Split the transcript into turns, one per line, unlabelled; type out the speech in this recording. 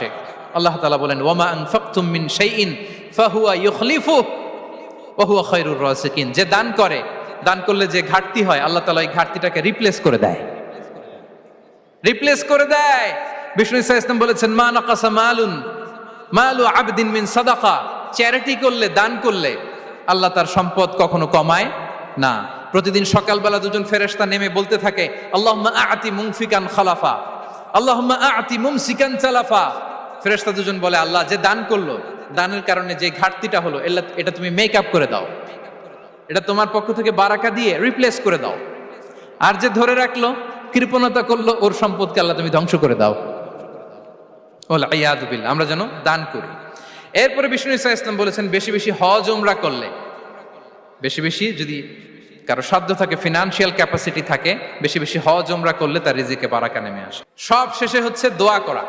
আসে। আল্লাহ তাআলা বলেন, ওয়ামা আনফাকতুম মিন শাইইন ফাহুয়া ইউখলিফুহু ওয়া হুয়া খায়রুর রাসিকিন। যে দান করে, দান করলে যে ঘাটতি হয়, আল্লাহ তাআলা এই ঘাটতিটাকে রিপ্লেস করে দেয়, রিপ্লেস করে দেয়। বিষ্ণু ইসা ইসলাম বলেছেন, মা নাকাসা মালু আবদিন মিন সাদাকা। চ্যারিটি করলে, দান করলে আল্লাহ তার সম্পদ কখনো কমায় না। প্রতিদিন সকালবেলা দুজন ফেরেশতা নেমে বলতে থাকে, আল্লাহুম্মা আ'তি মুনফিকান খালাফা, আল্লাহুম্মা আ'তি মুমসিকান চালাফা। ফেরেশতা দুজন বলে, আল্লাহ যে দান করলো, দানের কারণে যে ঘাটতিটা হলো, এটা তুমি মেক আপ করে দাও, এটা তোমার পক্ষ থেকে বারাকা দিয়ে রিপ্লেস করে দাও। আর যে ধরে রাখলো, কৃপণতা করলো, ওর সম্পদকে আল্লাহ তুমি ধ্বংস করে দাও। ওয়াল ইয়াদু বিল্লাহ। আমরা যেন দান করি। এরপরে বিষ্ণু ইসা ইসলাম বলেছেন, বেশি বেশি হজ উমরা করলে, বেশি বেশি যদি কারো সাধ্য থাকে, ফিনান্সিয়াল ক্যাপাসিটি থাকে, বেশি বেশি হজ উমরা করলে তার রিজিকে বারাকা নেমে আসে। সব শেষে হচ্ছে দোয়া করা।